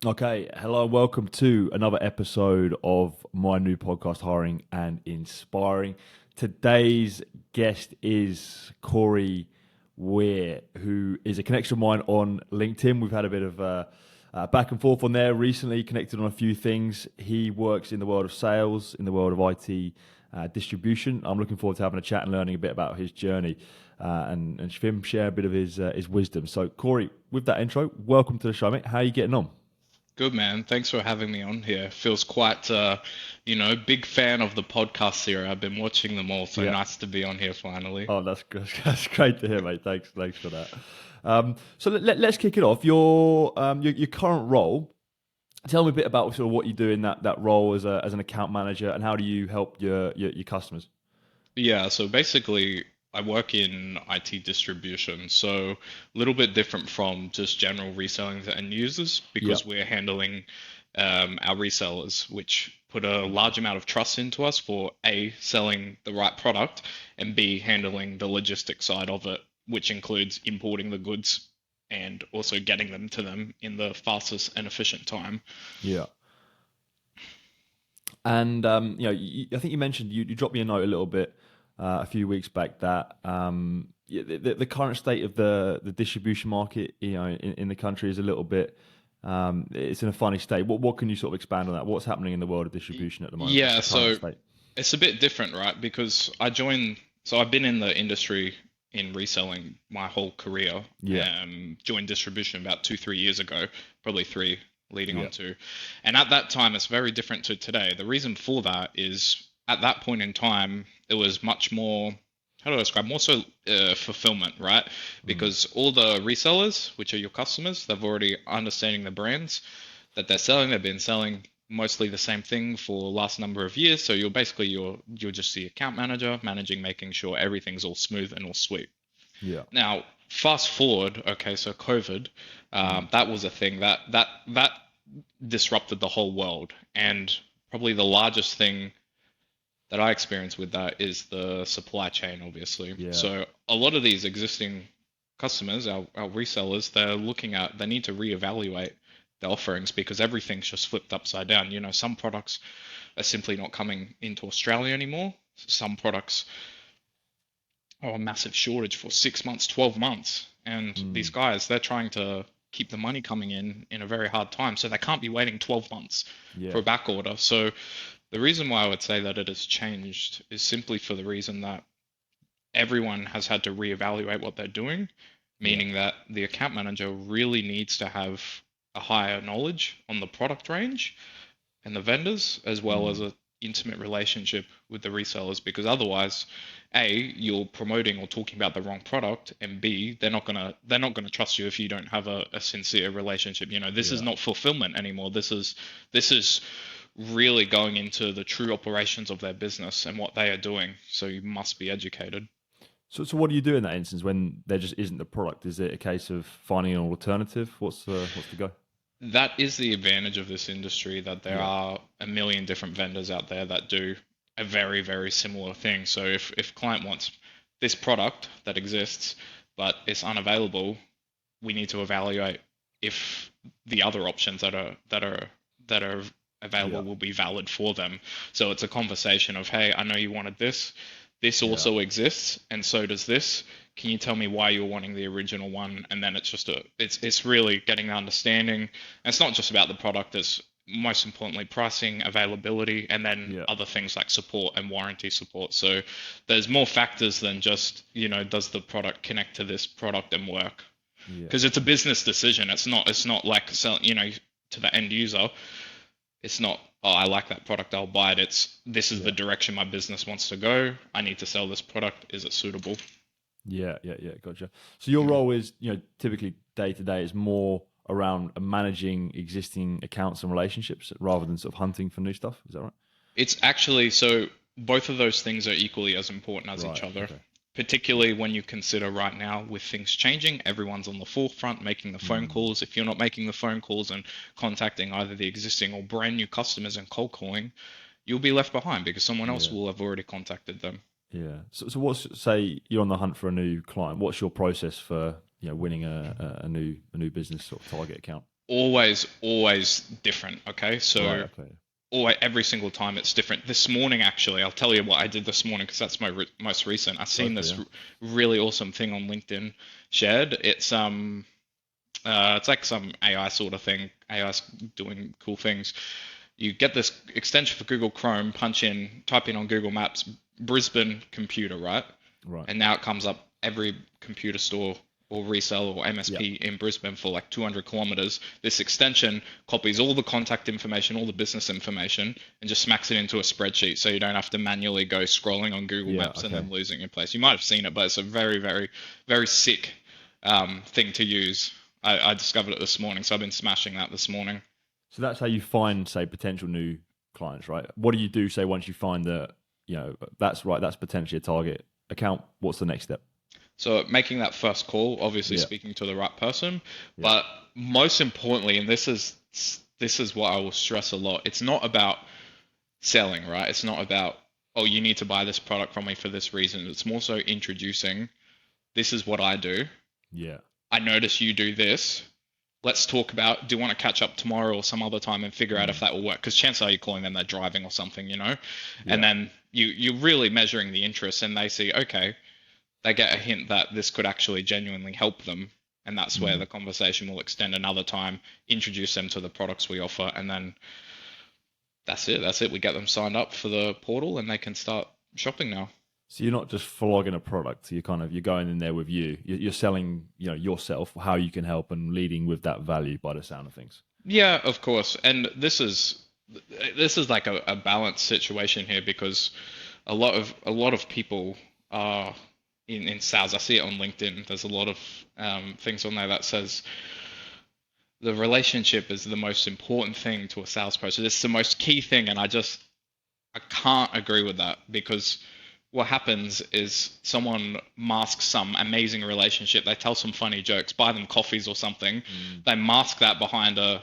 Okay, hello, welcome to another episode of my new podcast, Hiring and Inspiring. Today's guest is Corey Weier, who is a connection of mine on LinkedIn. We've had a bit of back and forth on there recently, connected on a few things. He works in the world of sales, in the world of IT distribution. I'm looking forward to having a chat and learning a bit about his journey and him share a bit of his wisdom. So, Corey, with that intro, welcome to the show, mate. How are you getting on? Good man. Thanks for having me on here. Feels quite, big fan of the podcast series. I've been watching them all, so Yeah. nice to be on here finally. Oh, that's good. That's great to hear, mate. Thanks for that. So let's kick it off. Your current role. Tell me a bit about sort of what you do in that role as an account manager, and how do you help your customers? Yeah, so basically, I work in IT distribution, so a little bit different from just general reselling to end users Yeah. because we're handling our resellers, which put a large amount of trust into us for A, selling the right product, and B, handling the logistic side of it, which includes importing the goods and also getting them to them in the fastest and efficient time. Yeah. And I think you mentioned you dropped me a note a little bit a few weeks back that the current state of the distribution market, in the country is a little bit. It's in a funny state. What can you sort of expand on that? What's happening in the world of distribution at the moment? What's Yeah, the current so state? it's a bit different, right? Because I've been in the industry in reselling my whole career. Yeah. Joined distribution about 3 years ago, probably three leading Yeah. on to. And at that time, it's very different to today. The reason for that is at that point in time, it was much more, how do I describe, more so fulfillment, right? Mm. Because all the resellers, which are your customers, they've already understanding the brands that they're selling. They've been selling mostly the same thing for the last number of years. So you're just the account manager managing, making sure everything's all smooth and all sweet. Yeah. Now, fast forward, okay, so COVID, Mm. that was a thing that disrupted the whole world, and probably the largest thing that I experience with that is the supply chain, obviously. Yeah. So a lot of these existing customers, our resellers, they need to reevaluate the offerings because everything's just flipped upside down. Some products are simply not coming into Australia anymore. Some products are a massive shortage for 6 months, 12 months. And these Mm. guys, they're trying to keep the money coming in a very hard time. So they can't be waiting 12 months for Yeah. a back order. So the reason why I would say that it has changed is simply for the reason that everyone has had to reevaluate what they're doing, Yeah. meaning that the account manager really needs to have a higher knowledge on the product range and the vendors, as well as Mm. a intimate relationship with the resellers, because otherwise, A, you're promoting or talking about the wrong product, and B, they're not gonna trust you if you don't have a sincere relationship. This is Yeah. not fulfillment anymore. This is really going into the true operations of their business and what they are doing. So you must be educated. So what do you do in that instance when there just isn't the product? Is it a case of finding an alternative? What's the go? That is the advantage of this industry, that there Yeah. are a million different vendors out there that do a very, very similar thing. So if client wants this product that exists, but it's unavailable, we need to evaluate if the other options that are Yeah. available will be valid for them. So it's a conversation of, hey, I know you wanted this. This Yeah. also exists, and so does this. Can you tell me why you're wanting the original one? And then it's really getting the understanding. And it's not just about the product. It's most importantly pricing, availability, and then Yeah. other things like support and warranty support. So there's more factors than just, does the product connect to this product and work? Yeah. Because it's a business decision. It's not like selling, to the end user. It's not, oh, I like that product, I'll buy it. It's, this is the Yeah. direction my business wants to go. I need to sell this product. Is it suitable? Yeah. Gotcha. So your Mm. role is, typically day to day is more around managing existing accounts and relationships rather than sort of hunting for new stuff. Is that right? It's actually, so both of those things are equally as important as each Right. other, Okay. particularly when you consider right now with things changing, everyone's on the forefront making the phone Mm. calls. If you're not making the phone calls and contacting either the existing or brand new customers and cold calling, you'll be left behind because someone else Yeah. will have already contacted them. Yeah. So what's say you're on the hunt for a new client? What's your process for winning a new business sort of target account? always different. Okay, Right. so Okay. always, every single time it's different. This morning, actually, I'll tell you what I did this morning because that's my most recent. I Go seen for it. this Yeah. really awesome thing on LinkedIn shared. It's like some AI sort of thing. AI's doing cool things. You get this extension for Google Chrome, type in on Google Maps, Brisbane computer, right? Right. And now it comes up every computer store or reseller or Yeah. MSP in Brisbane for like 200 kilometers. This extension copies all the contact information, all the business information, and just smacks it into a spreadsheet so you don't have to manually go scrolling on Google Yeah. Maps and Okay. then losing your place. You might have seen it, but it's a very, very, very sick thing to use. I discovered it this morning, so I've been smashing that this morning. So that's how you find, say, potential new clients, right? What do you do, say, once you find that, that's right, that's potentially a target account? What's the next step? So making that first call, obviously Yeah. speaking to the right person, Yeah. but most importantly, and this is what I will stress a lot, it's not about selling, right? It's not about, oh, you need to buy this product from me for this reason. It's more so introducing, this is what I do. Yeah. I notice you do this. Let's talk about, do you want to catch up tomorrow or some other time and figure out if Mm. that will work? Because chances are you're calling them, they're driving or something, you know? And Yeah. then you're really measuring the interest and they see, okay, they get a hint that this could actually genuinely help them. And that's where Mm. the conversation will extend another time, introduce them to the products we offer, and then that's it. That's it. We get them signed up for the portal and they can start shopping now. So you're not just flogging a product. You're going in there with you. You're selling, yourself, how you can help, and leading with that value by the sound of things. Yeah, of course. And this is like a balanced situation here because a lot of people are in sales. I see it on LinkedIn. There's a lot of things on there that says the relationship is the most important thing to a sales process. It's the most key thing, and I can't agree with that because what happens is someone masks some amazing relationship. They tell some funny jokes, buy them coffees or something. Mm. They mask that behind a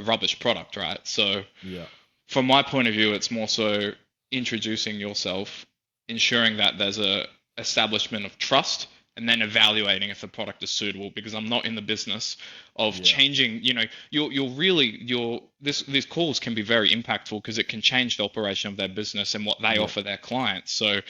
rubbish product, right? So Yeah. from my point of view, it's more so introducing yourself, ensuring that there's a establishment of trust, and then evaluating if the product is suitable. Because I'm not in the business of Yeah. changing. You're really these calls can be very impactful because it can change the operation of their business and what they Yeah. offer their clients. So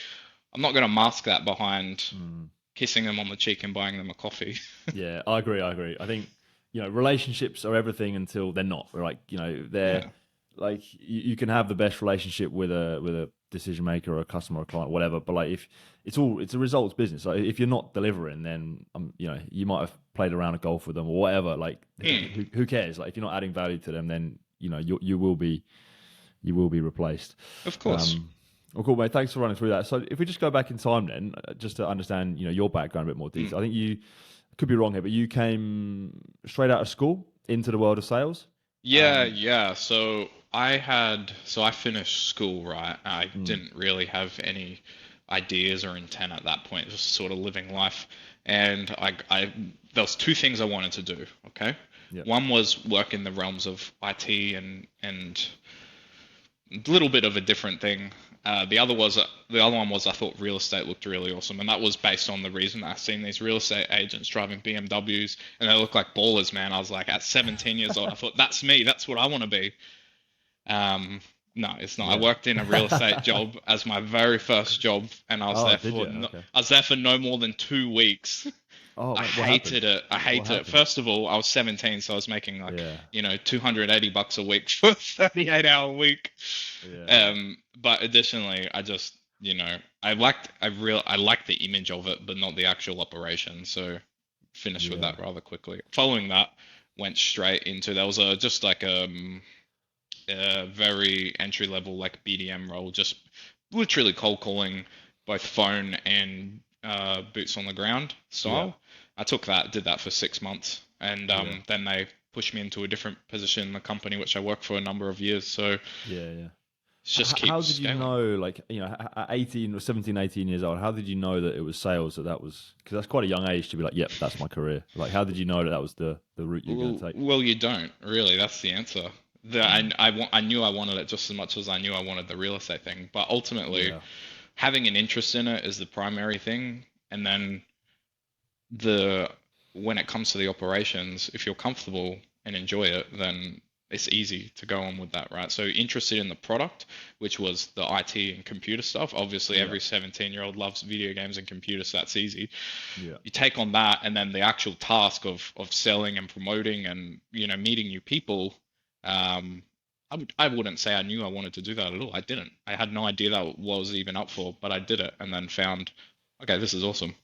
I'm not going to mask that behind Mm. kissing them on the cheek and buying them a coffee. Yeah, I agree. I agree. I think relationships are everything until they're not. Like they're Yeah. like you can have the best relationship with a decision maker or a customer or a client, whatever. But like if it's a results business. Like if you're not delivering, then you might have played around a golf with them or whatever. Like Mm, who cares? Like if you're not adding value to them, then you will be replaced. of course. Um, well, cool, mate. Thanks for running through that. So, if we just go back in time, then, just to understand, your background a bit more Mm. detail. I think you could be wrong here, but you came straight out of school into the world of sales. Yeah, Um, yeah. So I finished school, right? I mm, didn't really have any ideas or intent at that point, just sort of living life. And there was two things I wanted to do. Okay, yeah, one was work in the realms of IT and a little bit of a different thing. The other one was I thought real estate looked really awesome, and that was based on the reason I've seen these real estate agents driving BMWs and they look like ballers, man. I was like, at 17 years old, I thought that's me, that's what I want to be. Um, no, it's not. I yeah. worked in a real estate job as my very first job, and Oh, did you? Okay. I was there for no more than 2 weeks. Oh, I mate, what happened? hated it. I What hated it. happened? First of all, I was 17, so I was making like, Yeah, $280 a week for a 38-hour week. yeah, yeah, But additionally, I liked the image of it, but not the actual operation. So finished with yeah, that rather quickly. Following that, went straight into there was just like a very entry level like BDM role, just literally cold calling, both phone and boots on the ground yeah, style. I took that, did that for 6 months, and yeah, then they pushed me into a different position in the company, which I worked for a number of years. So it yeah, yeah. just How keeps did you scaling. know, like, at 18 or 17, 18 years old, how did you know that it was sales, that was, because that's quite a young age to be like, yep, that's my career. Like, how did you know that was the route you're going to take? Well, you don't really. That's the answer. Mm, I knew I wanted it just as much as I knew I wanted the real estate thing. But ultimately, yeah, having an interest in it is the primary thing, and then the when it comes to the operations, if you're comfortable and enjoy it, then it's easy to go on with that, right? So interested in the product, which was the IT and computer stuff. Obviously, Yeah. every 17-year-old loves video games and computers, so that's easy. Yeah. You take on that, and then the actual task of selling and promoting and meeting new people. I wouldn't say I knew I wanted to do that at all. I didn't. I had no idea that what I was even up for, but I did it, and then found, okay, this is awesome.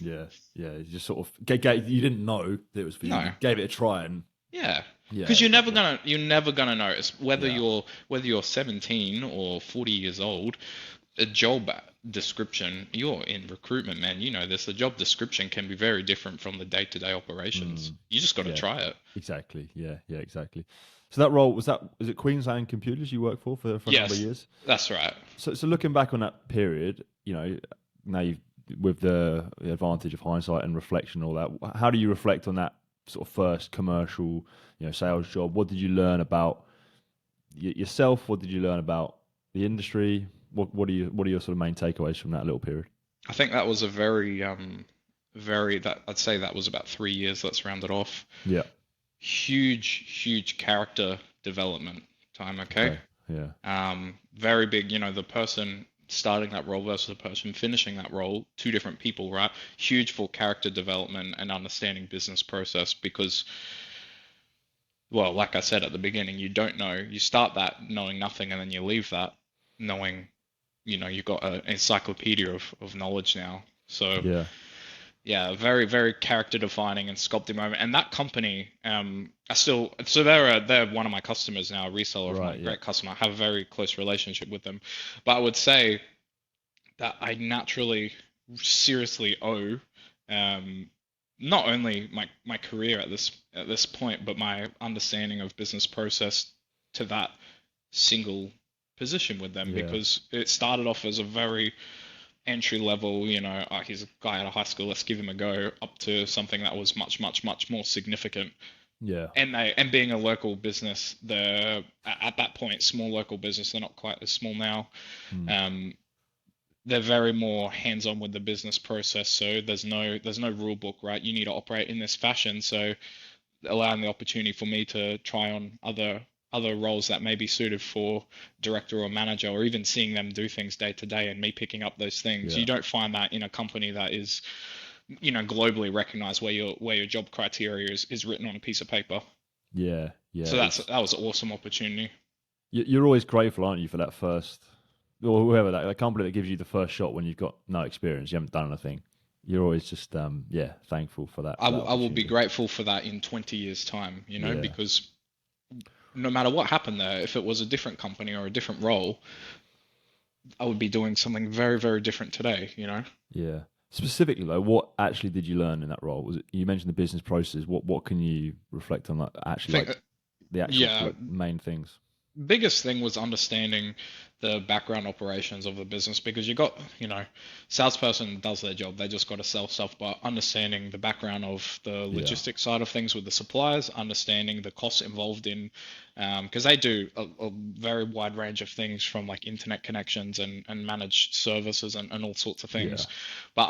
Yeah. Yeah. You just sort of you didn't know that it was for you. No, You gave it a try, and yeah, yeah, because exactly. you're never gonna notice whether Yeah. you're 17 or 40 years old. A job description, you're in recruitment, man. You know this. The job description can be very different from the day-to-day operations. Mm, You just got to yeah. try it. Exactly. Yeah. Yeah. Exactly. So that role was it Queensland Computers you worked for a number of Yes, years? that's right. So looking back on that period, now you with the advantage of hindsight and reflection, and all that. How do you reflect on that sort of first commercial, sales job? What did you learn about yourself? What did you learn about the industry? What are your sort of main takeaways from that little period? I think that was a very that I'd say that was about 3 years. Let's round it off. Yeah. Huge character development time. Okay. Okay. Yeah. Very big. The person starting that role versus the person finishing that role, two different people, right? Huge for character development and understanding business process because, well, like I said at the beginning, you don't know. You start that knowing nothing, and then you leave that knowing, you've got an encyclopedia of knowledge now. So Yeah. yeah, very character defining and sculpting moment. And that company, I still, so they're one of my customers now, a reseller of Right. mine, Yeah. great customer. I have a very close relationship with them. But I would say that I naturally, seriously owe, um, not only my career at this point, but my understanding of business process to that single position with them Yeah. because it started off as a very entry level, he's a guy out of high school, let's give him a go, up to something that was much more significant. Yeah. And being a local business, at that point, small local business, they're not quite as small now. Mm. Um, they're very more hands-on with the business process, so there's no rule book, right? You need to operate in this fashion. So allowing the opportunity for me to try on other roles that may be suited for director or manager, or even seeing them do things day to day and me picking up those things. You Yeah. don't find that in a company that is, globally recognized where your job criteria is written on a piece of paper. Yeah. Yeah. So that was an awesome opportunity. You're always grateful, aren't you, for that first, or whoever that company that gives you the first shot when you've got no experience, you haven't done anything. You're always just thankful for that I will be opportunity. grateful for that in 20 years time, Yeah. because no matter what happened there, if it was a different company or a different role, I would be doing something very different today. Yeah. Specifically though, what actually did you learn in that role? Was it, you mentioned the business process? What can you reflect on that? I Actually, think, like the actual yeah, like main things. biggest thing was understanding the background operations of the business because salesperson does their job. They just got to sell stuff, but understanding the background of the Yeah. logistics side of things with the suppliers, understanding the costs involved in, because they do a very wide range of things from like internet connections and managed services and all sorts of Yeah. things, but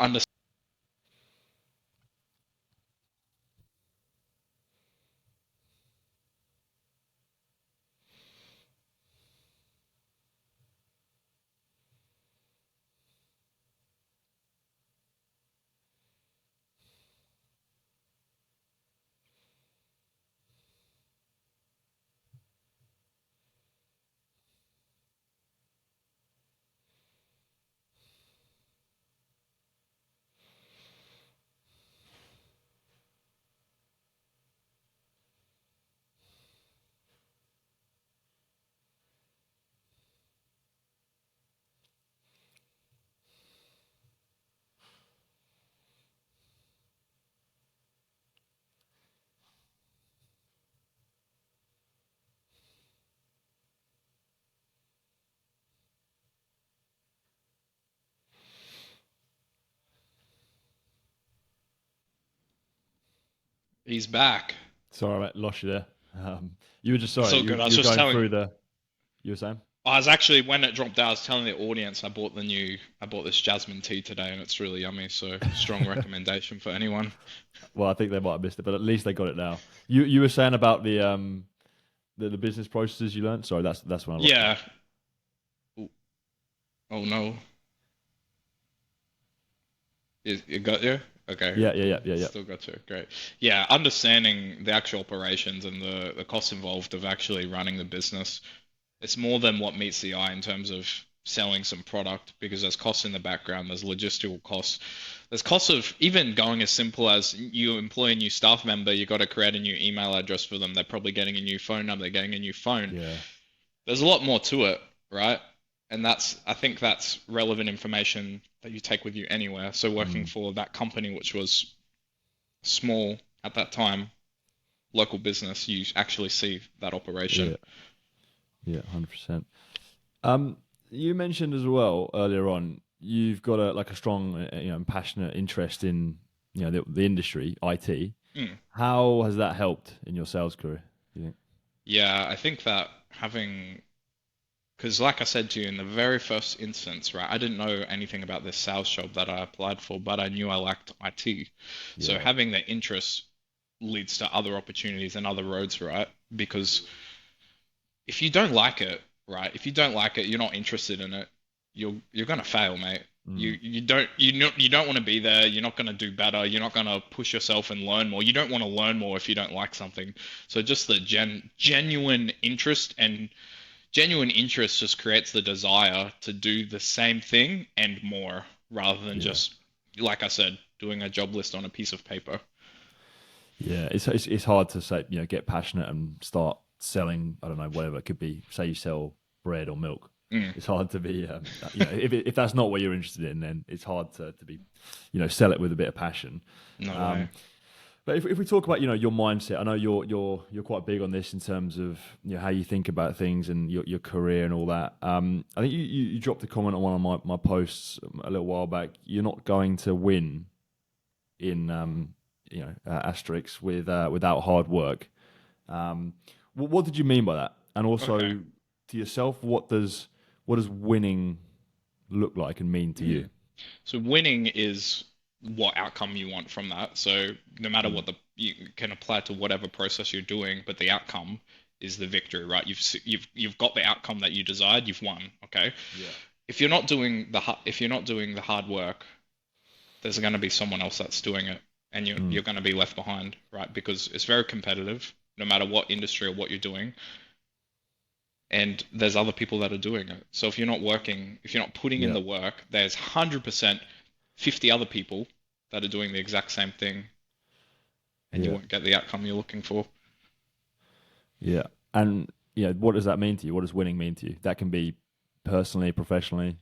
he's back. Sorry, I lost you there. You were just It's sorry. all You good. I you was were just going telling through the. You were saying. I was actually when it dropped out, I was telling the audience I bought this jasmine tea today, and it's really yummy. So strong recommendation for anyone. Well, I think they might have missed it, but at least they got it now. You were saying about the business processes you learned. Sorry, that's when I lost you. Yeah. Ooh, oh no, it got you. Okay, cool. Yeah. Still got you. Great. Yeah, understanding the actual operations and the costs involved of actually running the business. It's more than what meets the eye in terms of selling some product because there's costs in the background, there's logistical costs, there's costs of even going as simple as you employ a new staff member, you got to create a new email address for them. They're probably getting a new phone number, they're getting a new phone. Yeah, There's a lot more to it, right? And I think that's relevant information that you take with you anywhere. So working mm, for that company, which was small at that time, local business, you actually see that operation. yeah, yeah, 100%. Um, you mentioned as well earlier on you've got a strong and passionate interest in the industry IT. Mm. How has that helped in your sales career? Do you think? Yeah, I think that having, because like I said to you in the very first instance, right, I didn't know anything about this sales job that I applied for, but I knew I liked IT. So Yeah, having that interest leads to other opportunities and other roads, right? Because if you don't like it, right, if you don't like it, you're not interested in it, you're gonna fail, mate. mm, You don't want to be there. You're not gonna do better. You're not gonna push yourself and learn more. You don't want to learn more if you don't like something. So just the genuine interest and genuine interest just creates the desire to do the same thing and more rather than yeah, just, like I said, doing a job list on a piece of paper. yeah. It's hard to say get passionate and start selling. I don't know, whatever it could be. Say you sell bread or milk. Mm, It's hard to be if that's not what you're interested in, then it's hard to be sell it with a bit of passion. no way. Um, But if we talk about your mindset, I know you're quite big on this in terms of how you think about things and your career and all that. I think you dropped a comment on one of my posts a little while back. You're not going to win in asterisks without hard work. What did you mean by that? And Okay. also to yourself, what does winning look like and mean to Hmm. you? So winning is what outcome you want from that. So no matter Mm, what you can apply to whatever process you're doing, but the outcome is the victory, right? You've got the outcome that you desired, you've won, okay? yeah. If you're not doing the hard work, there's going to be someone else that's doing it, and Mm, you're going to be left behind, right? Because it's very competitive, no matter what industry or what you're doing, and there's other people that are doing it. So if you're not working, if you're not putting in yeah. the work, there's 100% 50 other people that are doing the exact same thing, and you Yeah. won't get the outcome you're looking for. Yeah. And what does that mean to you? What does winning mean to you? That can be personally, professionally,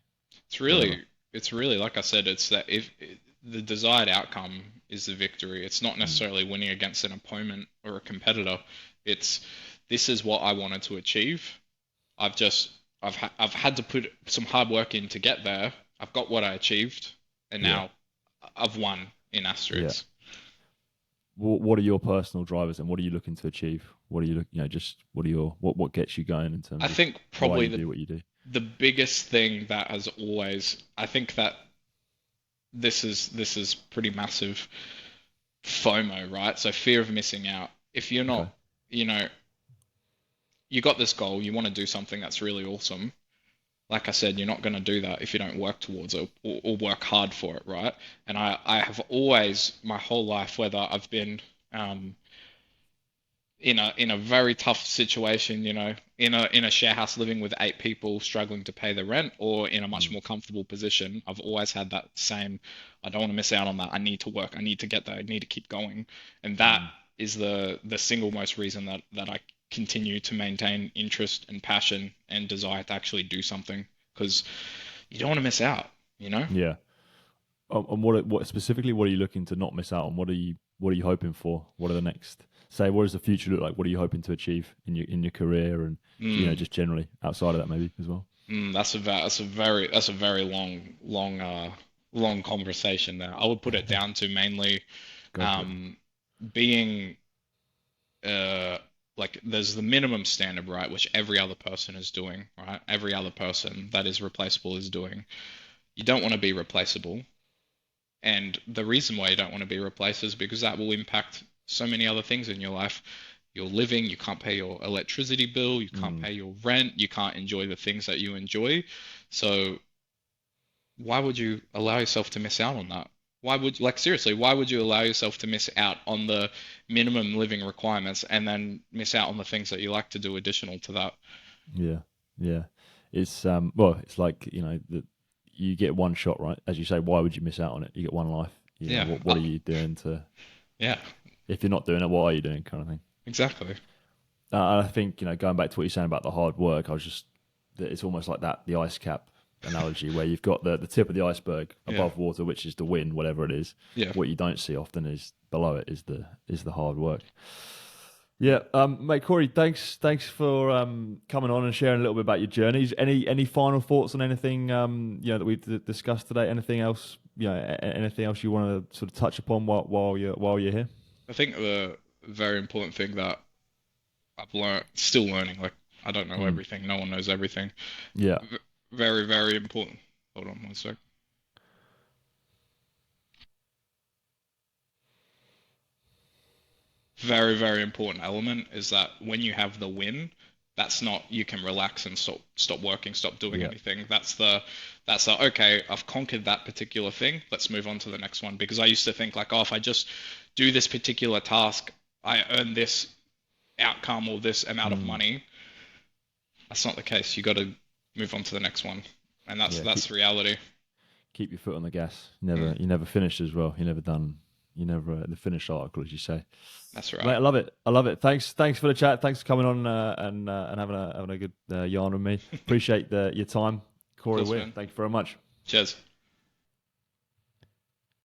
It's whatever. really, it's really like I said, it's that if the desired outcome is the victory, it's not Mm. necessarily winning against an opponent or a competitor. It's this is what I wanted to achieve. I've just I've had to put some hard work in to get there. I've got what I achieved, and Yeah. now I've won in Yeah. asterisks. What are your personal drivers and what are you looking to achieve? What are you looking, just what are what gets you going in I terms of think why probably you do what you do? the biggest thing that has always I think that this is pretty massive FOMO, right? So fear of missing out. If you're Okay. not, you know, you got this goal, you want to do something that's really awesome. Like I said, you're not going to do that if you don't work towards it or work hard for it, right? And I have always, my whole life, whether I've been um, in a very tough situation, in a share house living with 8 people struggling to pay the rent, or in a much Mm. more comfortable position, I've always had that same, I don't want to miss out on that. I need to work. I need to get there. I need to keep going. And that Mm. is the single most reason that I continue to maintain interest and passion and desire to actually do something because you don't want to miss out, you know? Yeah. And what specifically, what are you looking to not miss out on? What are you hoping for? What are the next, say, what does the future look like? What are you hoping to achieve in your career and, Mm, just generally outside of that maybe as well? that's a very long conversation there. I would put it down to mainly Go for it. um, being like there's the minimum standard, right, which every other person is doing, right? Every other person that is replaceable is doing. You don't want to be replaceable. And the reason why you don't want to be replaced is because that will impact so many other things in your life. Your living, you can't pay your electricity bill, you can't Mm. pay your rent, you can't enjoy the things that you enjoy. So why would you allow yourself to miss out on that? Why would, like, seriously, why would you allow yourself to miss out on the minimum living requirements and then miss out on the things that you like to do additional to that? Yeah, yeah. It's well, it's like you get one shot, right? As you say, why would you miss out on it? You get one life. Yeah. What are you doing to? Yeah, If you're not doing it, what are you doing? Kind of thing. exactly. I think going back to what you're saying about the hard work, I was just that it's almost like the ice cap analogy where you've got the tip of the iceberg Yeah. above water, which is the wind, whatever it is. Yeah. What you don't see often is below it is the hard work. Yeah, mate, Corey, thanks for coming on and sharing a little bit about your journeys. Any final thoughts on anything that we've discussed today? Anything else anything else you want to sort of touch upon while you're here? I think the very important thing that I've learned, still learning, like I don't know Mm. everything, no one knows everything. Yeah, Very, very important. Hold on one sec. Very, very important element is that when you have the win, that's not you can relax and stop working, stop doing yeah, anything. That's the okay, I've conquered that particular thing. Let's move on to the next one. Because I used to think like, oh, if I just do this particular task, I earn this outcome or this amount of mm. money. That's not the case. You got to move on to the next one, and that's Yeah. that's the reality. Keep your foot on the gas. Mm, You never finished as well. You never done. You never the finished article, as you say. that's Mate, right. I love it. I love it. Thanks for the chat. Thanks for coming on and having a good yarn with me. Appreciate your time, Of Corey course, Weier. man. Thank you very much. Cheers.